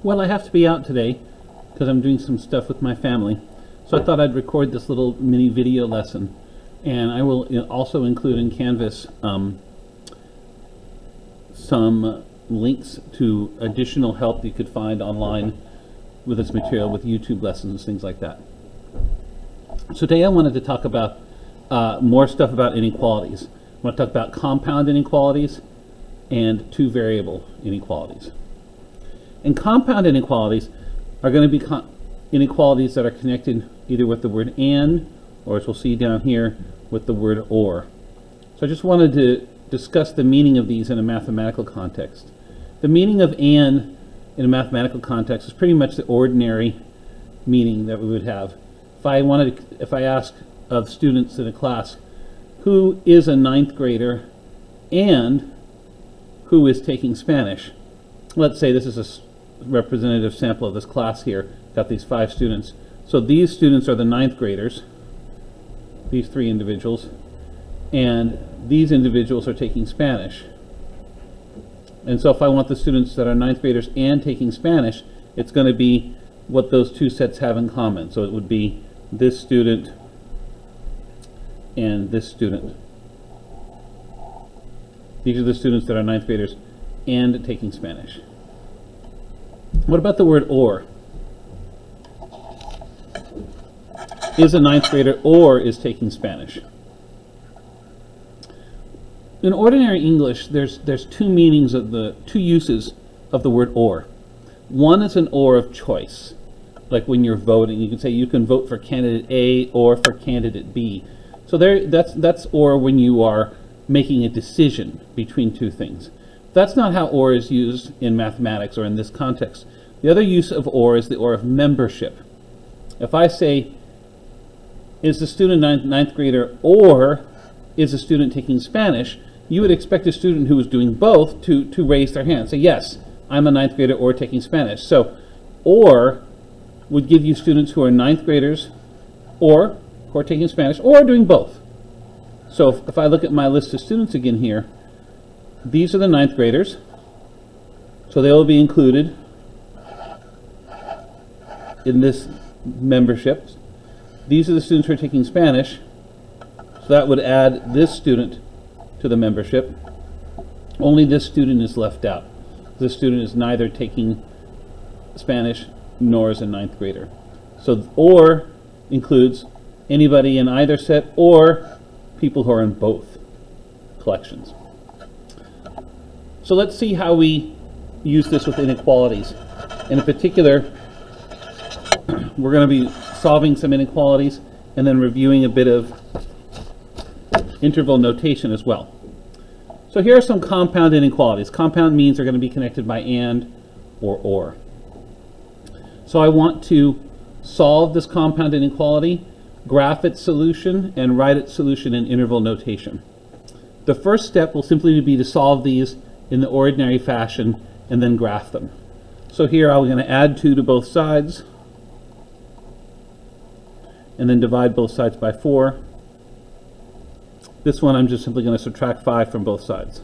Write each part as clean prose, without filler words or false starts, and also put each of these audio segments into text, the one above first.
Well, I have to be out today because I'm doing some stuff with my family. So I thought I'd record this little mini video lesson. And I will also include in Canvas some links to additional help you could find online with this material, with YouTube lessons, things like that. So today I wanted to talk about more stuff about inequalities. I want to talk about compound inequalities and two variable inequalities. And compound inequalities are going to be inequalities that are connected either with the word and, or as we'll see down here, with the word or. So I just wanted to discuss the meaning of these in a mathematical context. The meaning of and in a mathematical context is pretty much the ordinary meaning that we would have. If I ask of students in a class, who is a ninth grader and who is taking Spanish? Let's say this is a representative sample of this class here. Got these 5 students. So these students are the ninth graders, these 3 individuals, and these individuals are taking Spanish. And so if I want the students that are ninth graders and taking Spanish, it's going to be what those 2 sets have in common. So it would be this student and this student. These are the students that are ninth graders and taking Spanish. What about the word or? Is a ninth grader or is taking Spanish? In ordinary English, there's 2 meanings of the 2 uses of the word or. One is an or of choice. Like when you're voting, you can say you can vote for candidate A or for candidate B. So that's or when you are making a decision between 2 things. That's not how or is used in mathematics or in this context. The other use of or is the or of membership. If I say, is the student ninth grader or is the student taking Spanish, you would expect a student who is doing both to raise their hand. Say, yes, I'm a ninth grader or taking Spanish. So or would give you students who are ninth graders or who are taking Spanish or doing both. So if I look at my list of students again here, these are the ninth graders, so they will be included in this membership. These are the students who are taking Spanish, so that would add this student to the membership. Only this student is left out. This student is neither taking Spanish nor is a ninth grader. So or includes anybody in either set or people who are in both collections. So let's see how we use this with inequalities. In particular, we're going to be solving some inequalities and then reviewing a bit of interval notation as well. So here are some compound inequalities. Compound means they're going to be connected by and or. So I want to solve this compound inequality, graph its solution, and write its solution in interval notation. The first step will simply be to solve these in the ordinary fashion and then graph them. So here I'm going to add 2 to both sides and then divide both sides by 4. This one I'm just simply going to subtract 5 from both sides.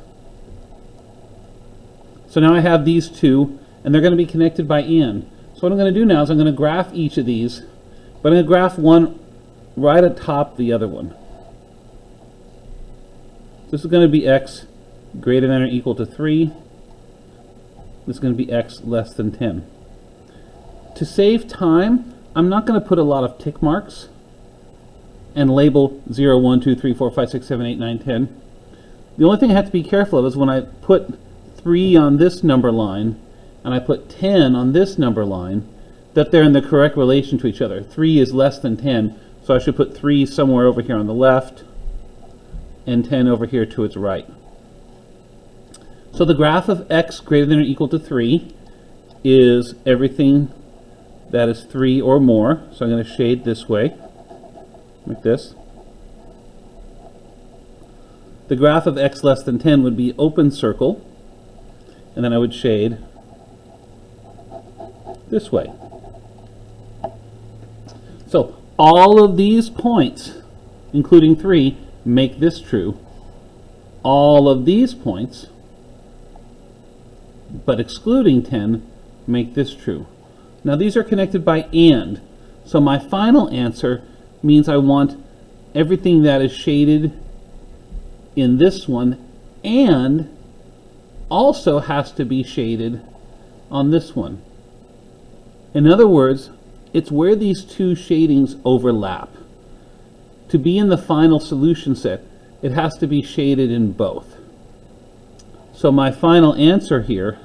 So now I have these 2 and they're going to be connected by and. So what I'm going to do now is I'm going to graph each of these, but I'm going to graph one right atop the other one. This is going to be x greater than or equal to 3. This is going to be x less than 10. To save time, I'm not going to put a lot of tick marks and label 0, 1, 2, 3, 4, 5, 6, 7, 8, 9, 10. The only thing I have to be careful of is when I put 3 on this number line and I put 10 on this number line, that they're in the correct relation to each other. 3 is less than 10, so I should put 3 somewhere over here on the left and 10 over here to its right. So the graph of x greater than or equal to 3 is everything that is 3 or more. So I'm going to shade this way, like this. The graph of x less than 10 would be open circle, and then I would shade this way. So all of these points, including 3, make this true. All of these points, but excluding 10, make this true. Now these are connected by and. So my final answer means I want everything that is shaded in this one and also has to be shaded on this one. In other words, it's where these two shadings overlap. To be in the final solution set, it has to be shaded in both. So my final answer here,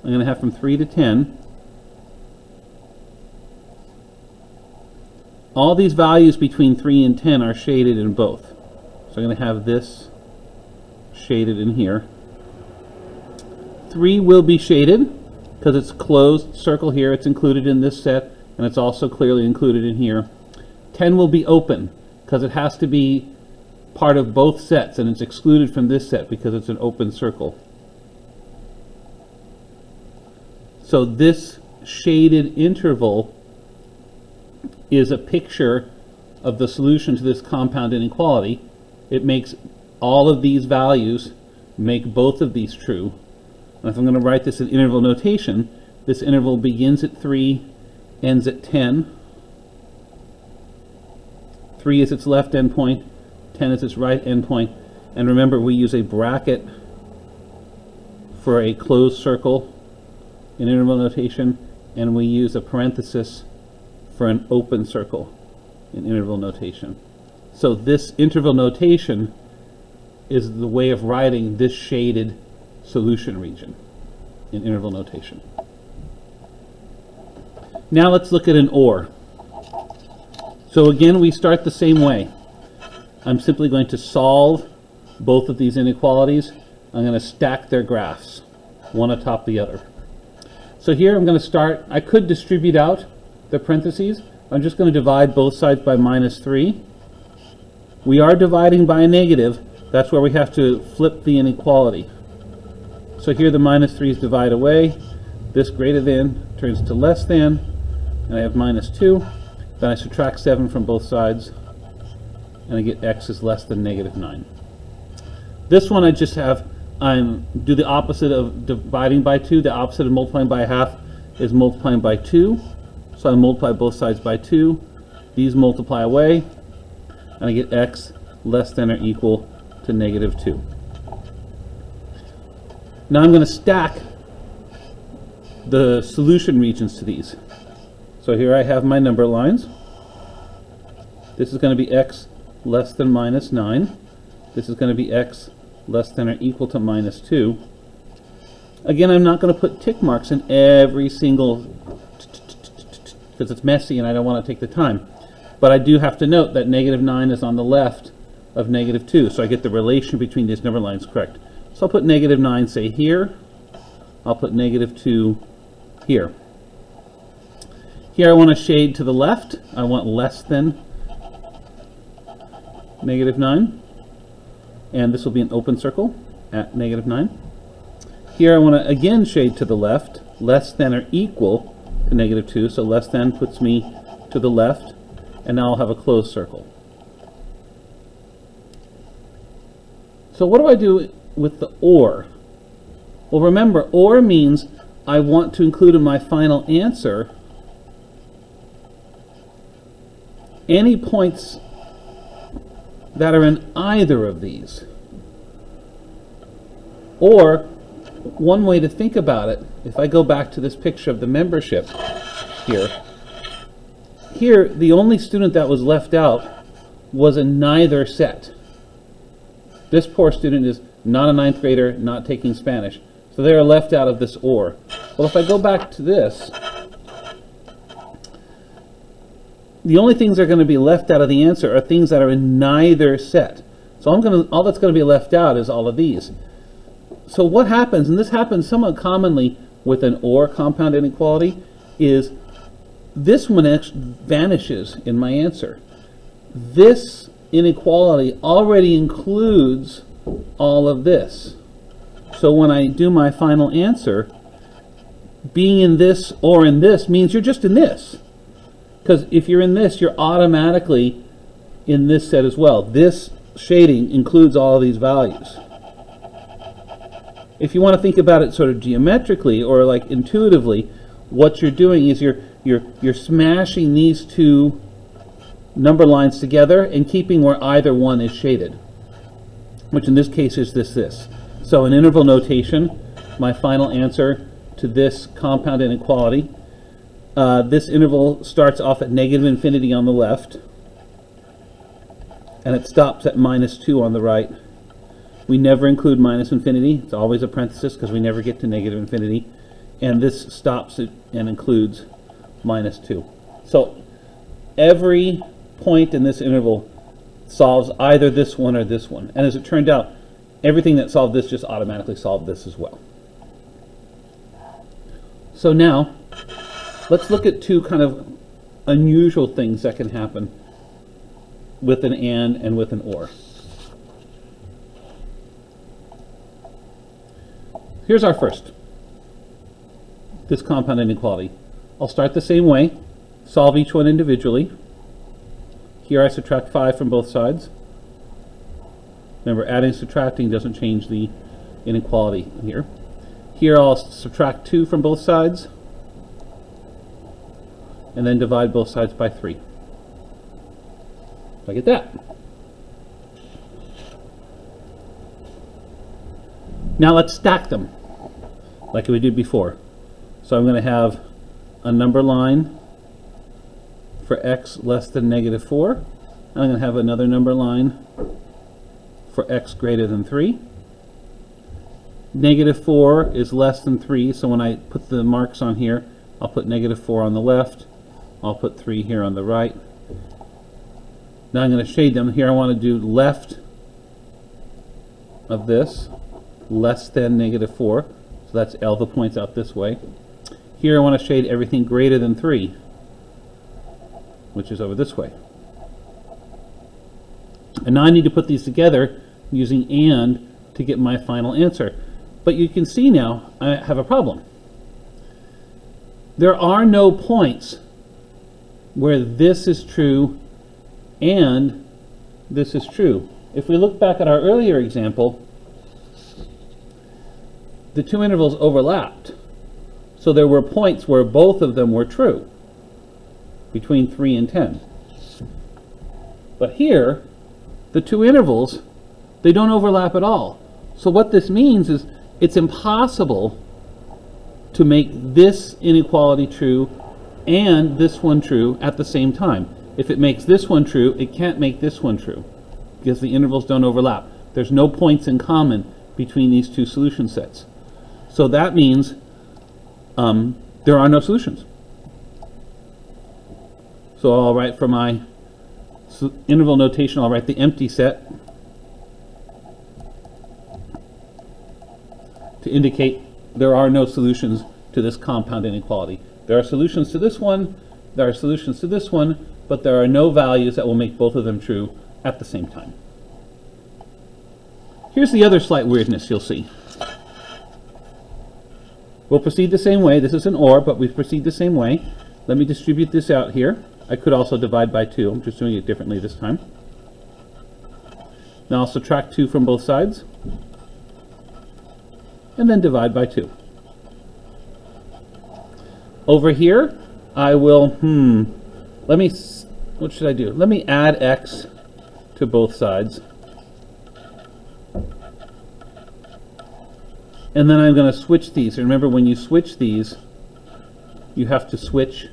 I'm going to have from 3 to 10. All these values between 3 and 10 are shaded in both. So I'm going to have this shaded in here. 3 will be shaded because it's closed circle here. It's included in this set, and it's also clearly included in here. 10 will be open because it has to be part of both sets, and it's excluded from this set because it's an open circle. So this shaded interval is a picture of the solution to this compound inequality. It makes all of these values make both of these true. And if I'm going to write this in interval notation, this interval begins at 3, ends at 10. 3 is its left endpoint, 10 is its right endpoint. And remember, we use a bracket for a closed circle in interval notation, and we use a parenthesis for an open circle in interval notation. So this interval notation is the way of writing this shaded solution region in interval notation. Now let's look at an OR. So again, we start the same way. I'm simply going to solve both of these inequalities. I'm going to stack their graphs, one atop the other. So here I'm going to start, I could distribute out the parentheses. I'm just going to divide both sides by -3. We are dividing by a negative. That's where we have to flip the inequality. So here the -3's divide away. This greater than turns to less than, and I have -2. Then I subtract 7 from both sides, and I get x is less than -9. This one I just have, do the opposite of dividing by 2. The opposite of multiplying by 1/2 is multiplying by 2. So I multiply both sides by 2. These multiply away, and I get x less than or equal to -2. Now I'm going to stack the solution regions to these. So here I have my number lines. This is going to be x less than -9. This is going to be x less than or equal to -2. Again, I'm not going to put tick marks in every single, because it's messy and I don't want to take the time. But I do have to note that -9 is on the left of -2, so I get the relation between these number lines correct. So I'll put -9, say, here. I'll put -2 here. Here I want to shade to the left. I want less than -9. And this will be an open circle at -9. Here I want to again shade to the left, less than or equal to -2. So less than puts me to the left, and now I'll have a closed circle. So what do I do with the OR? Well, remember, OR means I want to include in my final answer any points that are in either of these. Or, one way to think about it, if I go back to this picture of the membership here the only student that was left out was a neither set. This poor student is not a 9th grader, not taking Spanish. So they are left out of this OR. Well, if I go back to this, the only things that are going to be left out of the answer are things that are in neither set. So all that's going to be left out is all of these. So what happens, and this happens somewhat commonly with an OR compound inequality, is this one vanishes in my answer. This inequality already includes all of this. So when I do my final answer, being in this or in this means you're just in this. Because if you're in this, you're automatically in this set as well. This shading includes all of these values. if you want to think about it sort of geometrically or like intuitively, what you're doing is you're smashing these two number lines together and keeping where either one is shaded, which in this case is this. So in interval notation, my final answer to this compound inequality, this interval starts off at negative infinity on the left, and it stops at -2 on the right. We never include minus infinity. It's always a parenthesis because we never get to negative infinity. And this stops it and includes -2. So every point in this interval solves either this one or this one. And as it turned out, everything that solved this just automatically solved this as well. So now, let's look at two kind of unusual things that can happen with an and with an or. Here's our first, this compound inequality. I'll start the same way, solve each one individually. Here I subtract 5 from both sides. Remember, adding and subtracting doesn't change the inequality here. Here I'll subtract 2 from both sides, and then divide both sides by 3. I get that. Now let's stack them like we did before. So I'm going to have a number line for x less than -4. I'm going to have another number line for x greater than 3. -4 is less than 3, so when I put the marks on here, I'll put -4 on the left, I'll put 3 here on the right. Now I'm going to shade them. Here I want to do left of this, less than -4, so that's L the points out this way. Here I want to shade everything greater than 3, which is over this way. And now I need to put these together using and to get my final answer. But you can see now I have a problem. There are no points where this is true and this is true. If we look back at our earlier example, the two intervals overlapped. So there were points where both of them were true, between 3 and 10. But here, the two intervals, they don't overlap at all. So what this means is it's impossible to make this inequality true and this one true at the same time. If it makes this one true, it can't make this one true because the intervals don't overlap. There's no points in common between these two solution sets. So that means there are no solutions. So I'll write for my interval notation, I'll write the empty set to indicate there are no solutions to this compound inequality. There are solutions to this one, there are solutions to this one, but there are no values that will make both of them true at the same time. Here's the other slight weirdness you'll see. We'll proceed the same way. This is an or, but we proceed the same way. Let me distribute this out here. I could also divide by 2. I'm just doing it differently this time. Now I'll subtract 2 from both sides, and then divide by 2. Over here, I will, what should I do? Let me add x to both sides. And then I'm going to switch these. And remember, when you switch these, you have to switch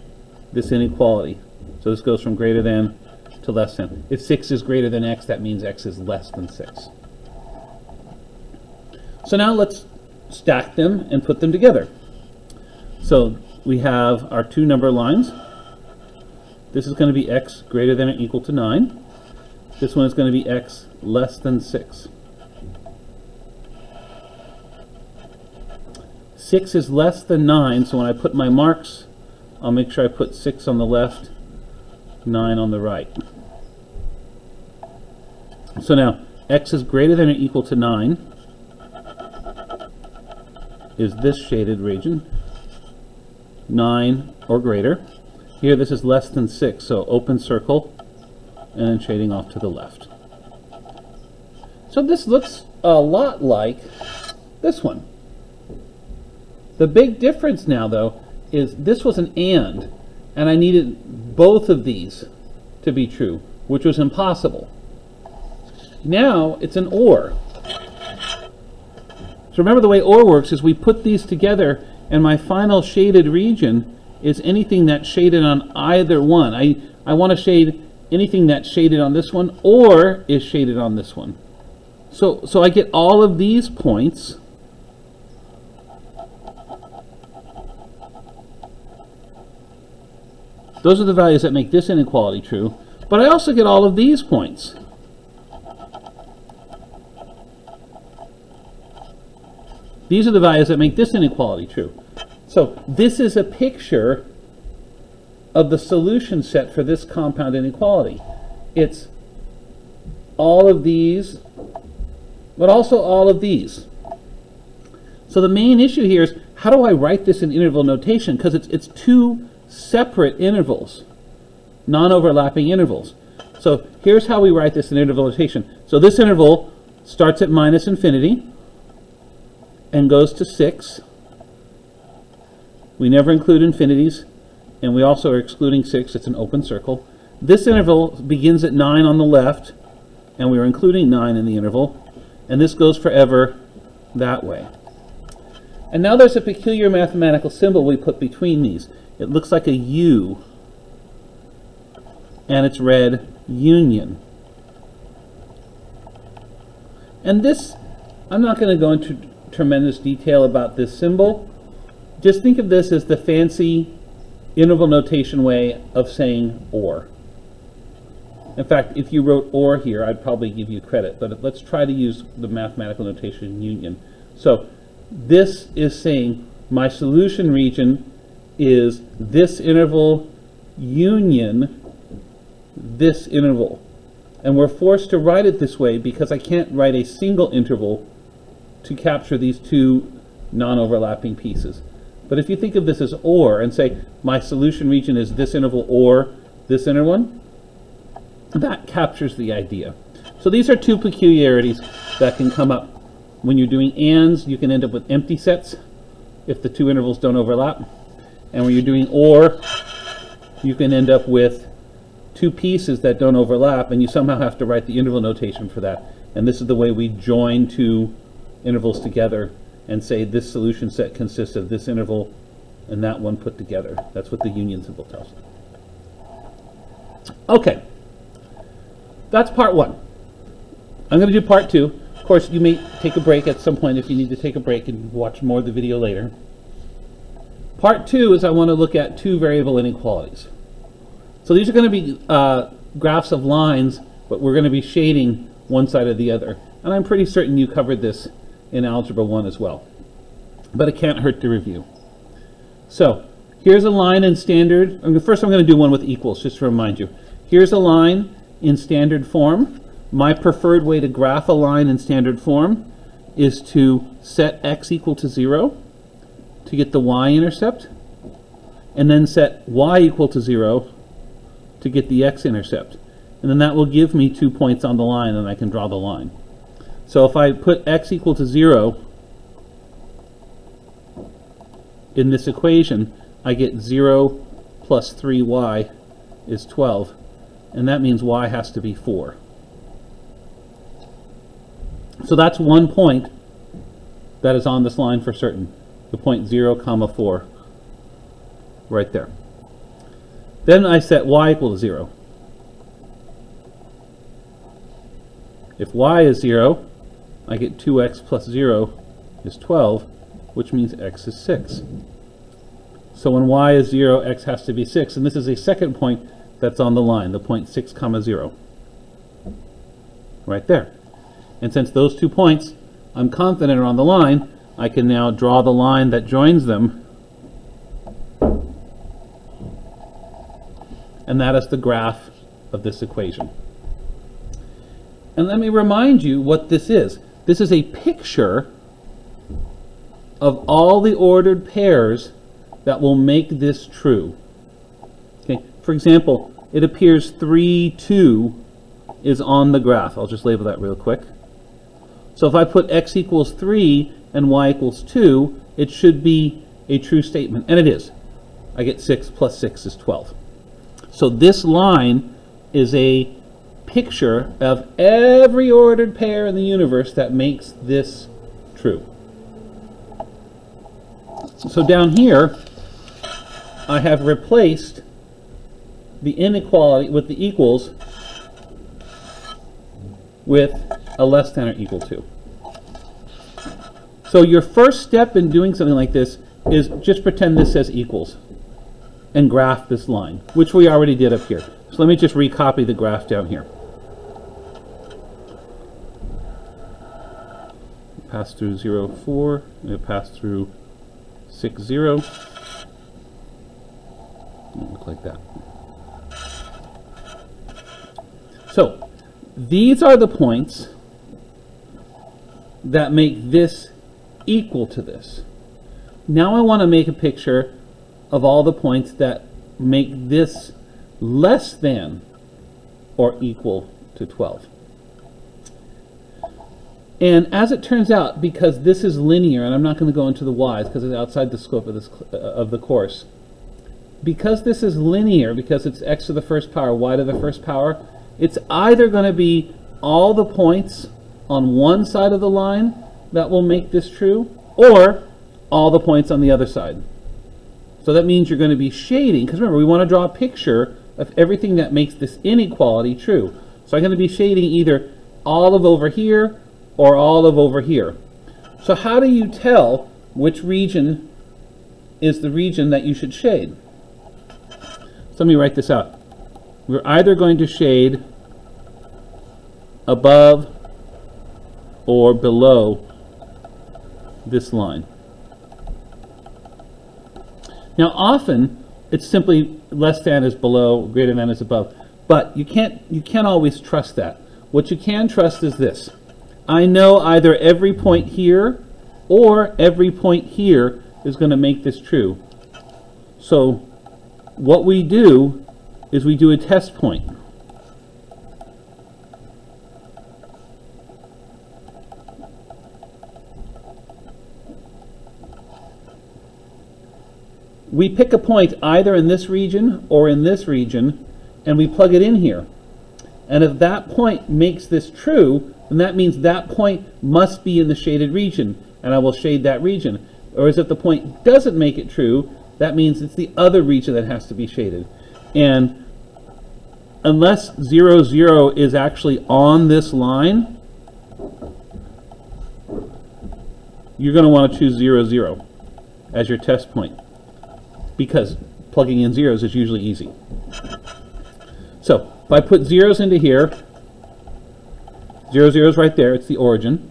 this inequality. So this goes from greater than to less than. If 6 is greater than x, that means x is less than 6. So now let's stack them and put them together. So we have our two number lines. This is going to be x greater than or equal to 9. This one is going to be x less than 6. 6 is less than 9, so when I put my marks, I'll make sure I put 6 on the left, 9 on the right. So now, x is greater than or equal to 9 is this shaded region, 9 or greater. Here this is less than 6, so open circle, and then shading off to the left. So this looks a lot like this one. The big difference now, though, is this was an and I needed both of these to be true, which was impossible. Now it's an or. So remember, the way or works is we put these together, and my final shaded region is anything that's shaded on either one. I want to shade anything that's shaded on this one or is shaded on this one. So I get all of these points. Those are the values that make this inequality true, but I also get all of these points. These are the values that make this inequality true. So this is a picture of the solution set for this compound inequality. It's all of these, but also all of these. So the main issue here is, how do I write this in interval notation? Because it's two separate intervals, non-overlapping intervals. So here's how we write this in interval notation. So this interval starts at minus infinity and goes to 6. We never include infinities, and we also are excluding 6. It's an open circle. This interval begins at 9 on the left, and we're including 9 in the interval, and this goes forever that way. And now there's a peculiar mathematical symbol we put between these. It looks like a U, and it's read union. And this, I'm not going to go into tremendous detail about this symbol. Just think of this as the fancy interval notation way of saying or. In fact, if you wrote or here, I'd probably give you credit, but let's try to use the mathematical notation union. So this is saying my solution region is this interval union this interval. And we're forced to write it this way because I can't write a single interval to capture these two non-overlapping pieces. But if you think of this as or and say my solution region is this interval or this inner one, that captures the idea. So these are two peculiarities that can come up. When you're doing ands, you can end up with empty sets if the two intervals don't overlap. And when you're doing or, you can end up with two pieces that don't overlap, and you somehow have to write the interval notation for that. And this is the way we join two intervals together and say this solution set consists of this interval and that one put together. That's what the union symbol tells us. Okay, that's part one. I'm going to do part two. Of course, you may take a break at some point if you need to take a break and watch more of the video later. Part two is I want to look at two variable inequalities. So these are going to be graphs of lines, but we're going to be shading one side or the other. And I'm pretty certain you covered this in Algebra 1 as well. But it can't hurt to review. So here's a line in standard. First I'm going to do one with equals, just to remind you. Here's a line in standard form. My preferred way to graph a line in standard form is to set x equal to 0 to get the y-intercept, and then set y equal to 0 to get the x-intercept. And then that will give me 2 points on the line, and I can draw the line. So if I put x equal to 0 in this equation, I get 0 plus 3y is 12, and that means y has to be 4. So that's 1 point that is on this line for certain, the point 0, 4, right there. Then I set y equal to 0. If y is 0, I get 2x plus 0 is 12, which means x is 6. So when y is 0, x has to be 6, and this is a second point that's on the line, the point 6, 0, right there. And since those 2 points I'm confident are on the line, I can now draw the line that joins them, and that is the graph of this equation. And let me remind you what this is. This is a picture of all the ordered pairs that will make this true. Okay. For example, it appears 3, 2 is on the graph. I'll just label that real quick. So if I put x equals 3 and y equals 2, it should be a true statement? And it is. I get 6 plus 6 is 12. So this line is a picture of every ordered pair in the universe that makes this true. So down here, I have replaced the inequality with the equals with a less than or equal to. So your first step in doing something like this is just pretend this says equals and graph this line, which we already did up here. So let me just recopy the graph down here. Pass through 0, 4, and it passed through 6, 0. Look like that. So these are the points that make this equal to this. Now I want to make a picture of all the points that make this less than or equal to 12. And as it turns out, because this is linear, and I'm not going to go into the y's because it's outside the scope of this of the course, because this is linear, because it's x to the first power, y to the first power, it's either going to be all the points on one side of the line that will make this true, or all the points on the other side. So that means you're going to be shading, because remember, we want to draw a picture of everything that makes this inequality true. So I'm going to be shading either all of over here or all of over here. So how do you tell which region is the region that you should shade? So let me write this out. We're either going to shade above or below this line. Now often it's simply less than is below, greater than is above, but you can't always trust that. What you can trust is this. I know either every point here or every point here is going to make this true. So what we do is we do a test point. We pick a point either in this region or in this region, and we plug it in here. And if that point makes this true, then that means that point must be in the shaded region, and I will shade that region. Or as if the point doesn't make it true, that means it's the other region that has to be shaded. And unless 0, 0 is actually on this line, you're going to want to choose 0, 0 as your test point, because plugging in zeros is usually easy. So if I put zeros into here, 0, 0 is right there, it's the origin.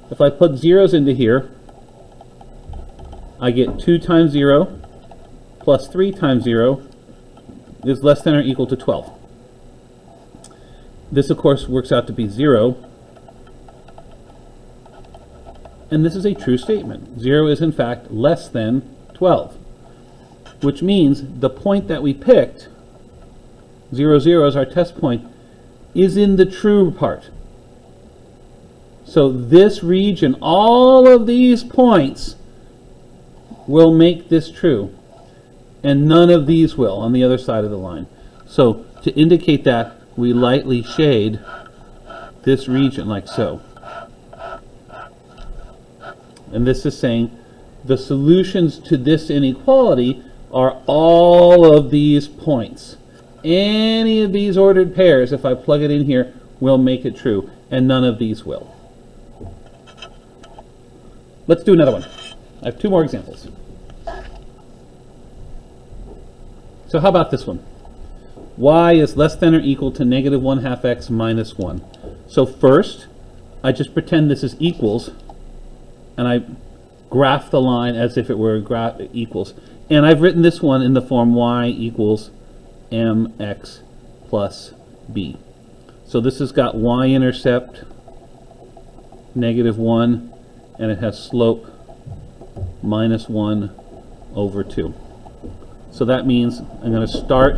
If I put zeros into here, I get 2 times 0 plus 3 times 0 is less than or equal to 12. This, of course, works out to be 0. And this is a true statement. 0 is, in fact, less than 12. Which means the point that we picked, 0, 0 as our test point, is in the true part. So this region, all of these points will make this true, and none of these will on the other side of the line. So to indicate that, we lightly shade this region like so. And this is saying the solutions to this inequality are all of these points. Any of these ordered pairs, if I plug it in here, will make it true, and none of these will. Let's do another one. I have 2 more examples. So how about this one? Y is less than or equal to negative 1/2 x minus 1. So first, I just pretend this is equals, and I graph the line as if it were equals. And I've written this one in the form y equals mx plus b. So this has got y-intercept negative 1, and it has slope minus 1 over 2. So that means I'm going to start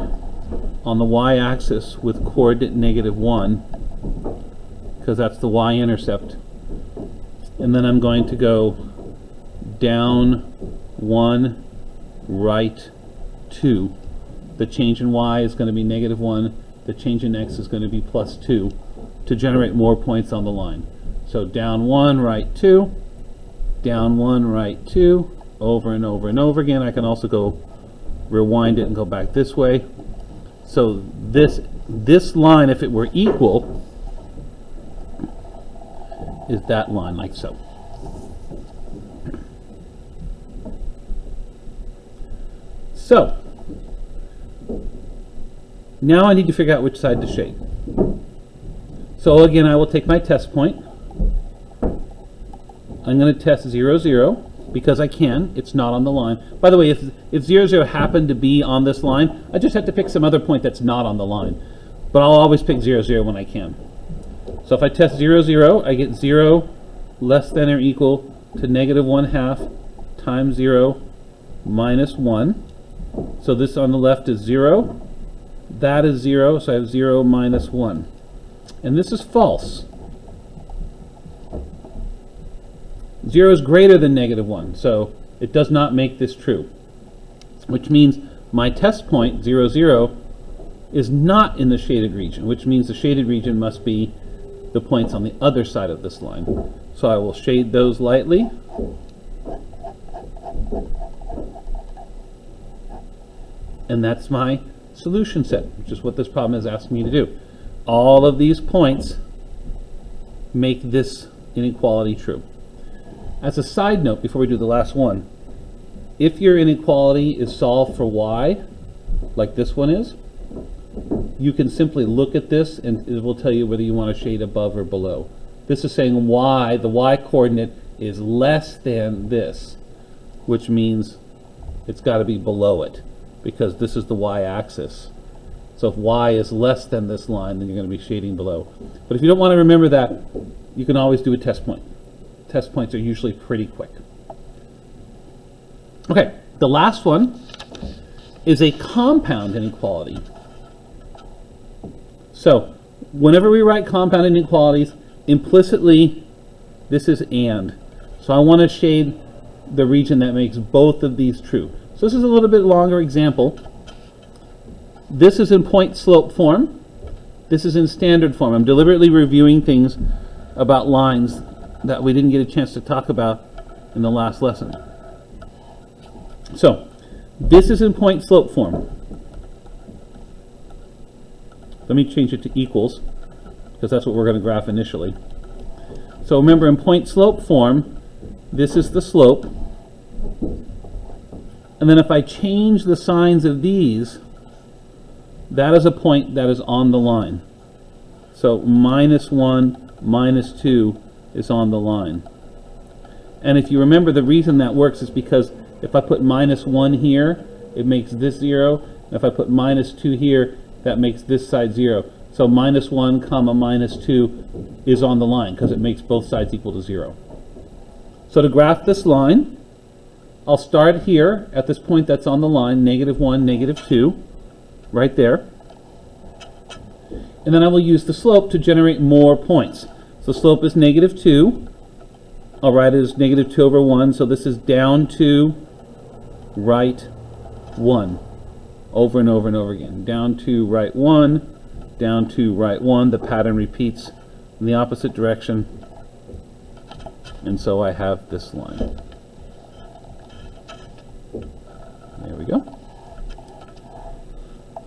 on the y-axis with coordinate negative 1, because that's the y-intercept. And then I'm going to go down 1, right 2. The change in y is going to be -1. The change in x is going to be +2 to generate more points on the line. So down 1, right 2, down 1, right 2, over and over and over again. I can also go rewind it and go back this way. So this line, if it were equal, is that line, like so. So now I need to figure out which side to shade. So again, I will take my test point. I'm going to test 0, 0 because I can. It's not on the line. By the way, if 0, 0 happened to be on this line, I just have to pick some other point that's not on the line. But I'll always pick 0, 0 when I can. So if I test 0, 0, I get 0 less than or equal to -1/2 times 0 minus 1. So this on the left is 0. That is 0, so I have 0 minus 1. And this is false. 0 is greater than -1, so it does not make this true. Which means my test point, 0, 0, is not in the shaded region, which means the shaded region must be the points on the other side of this line. So I will shade those lightly. And that's my solution set, which is what this problem is asking me to do. All of these points make this inequality true. As a side note, before we do the last one, if your inequality is solved for y, like this one is, you can simply look at this and it will tell you whether you want to shade above or below. This is saying y, the y coordinate is less than this, which means it's got to be below it, because this is the y-axis. So if y is less than this line, then you're going to be shading below. But if you don't want to remember that, you can always do a test point. Test points are usually pretty quick. Okay, the last one is a compound inequality. So whenever we write compound inequalities, implicitly this is and. So I want to shade the region that makes both of these true. So this is a little bit longer example. This is in point slope form. This is in standard form. I'm deliberately reviewing things about lines that we didn't get a chance to talk about in the last lesson. So this is in point slope form. Let me change it to equals, because that's what we're going to graph initially. So remember, in point slope form, this is the slope. And then if I change the signs of these, that is a point that is on the line. So -1, -2 is on the line. And if you remember, the reason that works is because if I put -1 here, it makes this 0. And if I put -2 here, that makes this side 0. So -1, -2 is on the line because it makes both sides equal to 0. So to graph this line, I'll start here at this point that's on the line, -1, -2, right there. And then I will use the slope to generate more points. So slope is -2. I'll write it as -2 over 1. So this is down 2, right 1. Over and over and over again. Down 2, right 1. Down 2, right 1. The pattern repeats in the opposite direction. And so I have this line. There we go.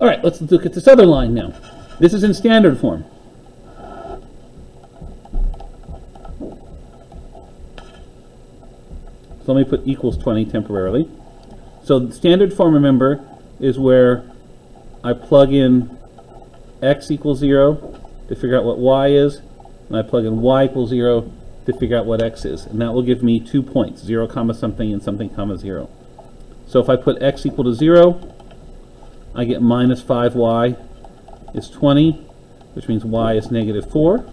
All right, let's look at this other line now. This is in standard form. So let me put equals 20 temporarily. So the standard form, remember, is where I plug in x equals 0 to figure out what y is, and I plug in y equals 0 to figure out what x is. And that will give me 2 points, 0 comma something and something comma 0. So if I put x equal to 0, I get -5y is 20, which means y is -4.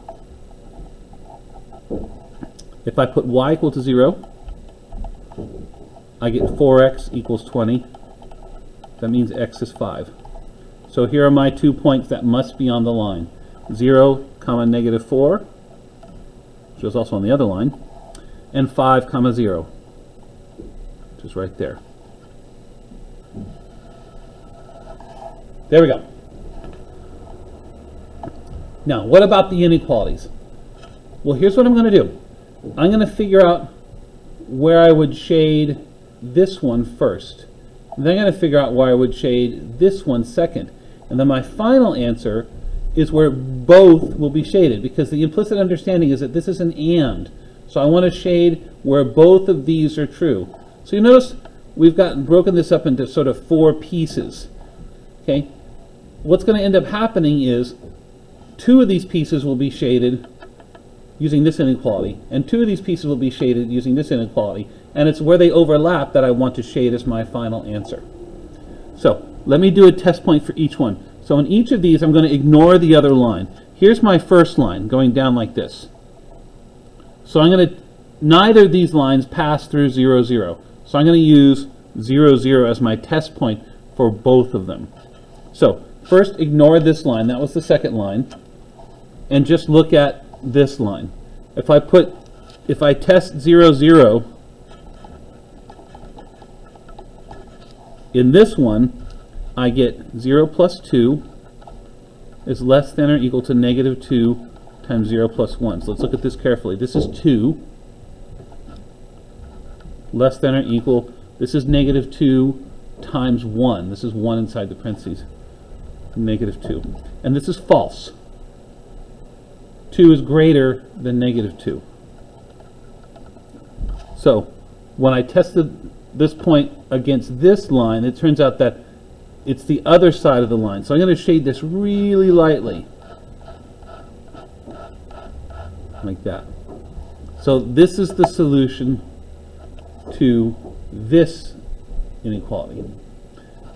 If I put y equal to 0, I get 4x equals 20. That means x is 5. So here are my 2 points that must be on the line. 0, comma -4, which is also on the other line, and 5, comma 0, which is right there. There we go. Now, what about the inequalities? Well, here's what I'm going to do. I'm going to figure out where I would shade this one first. And then I'm going to figure out where I would shade this one second. And then my final answer is where both will be shaded, because the implicit understanding is that this is an and. So I want to shade where both of these are true. So you notice we've broken this up into sort of 4 pieces. Okay? What's going to end up happening is 2 of these pieces will be shaded using this inequality, and 2 of these pieces will be shaded using this inequality, and it's where they overlap that I want to shade as my final answer. So let me do a test point for each one. So in each of these, I'm going to ignore the other line. Here's my first line going down like this. So I'm going to, neither of these lines pass through 0, 0. So I'm going to use 0, 0 as my test point for both of them. So first, ignore this line. That was the second line. And just look at this line. If I test 0, 0 in this one, I get 0 plus 2 is less than or equal to negative 2 times 0 plus 1. So let's look at this carefully. This is 2 less than or equal, this is negative 2 times 1. This is 1 inside the parentheses. Negative 2. And this is false. 2 is greater than negative 2. So when I tested this point against this line, it turns out that it's the other side of the line. So I'm going to shade this really lightly. Like that. So this is the solution to this inequality.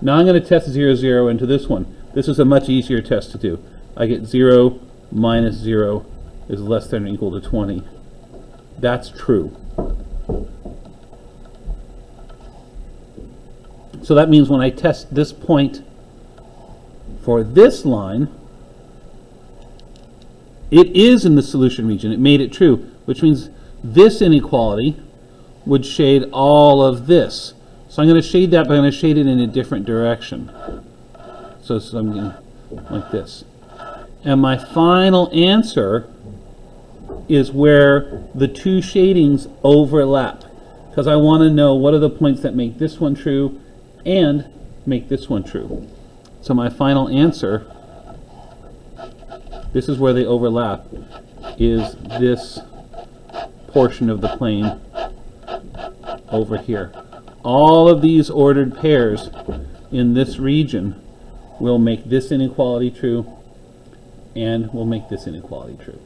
Now I'm going to test 0, 0 into this one. This is a much easier test to do. I get 0 minus 0 is less than or equal to 20. That's true. So that means when I test this point for this line, it is in the solution region. It made it true, which means this inequality would shade all of this. So I'm going to shade that, but I'm going to shade it in a different direction. So I'm going like this. And my final answer is where the 2 shadings overlap, because I want to know what are the points that make this one true and make this one true. So my final answer, this is where they overlap, is this portion of the plane over here. All of these ordered pairs in this region will make this inequality true and will make this inequality true.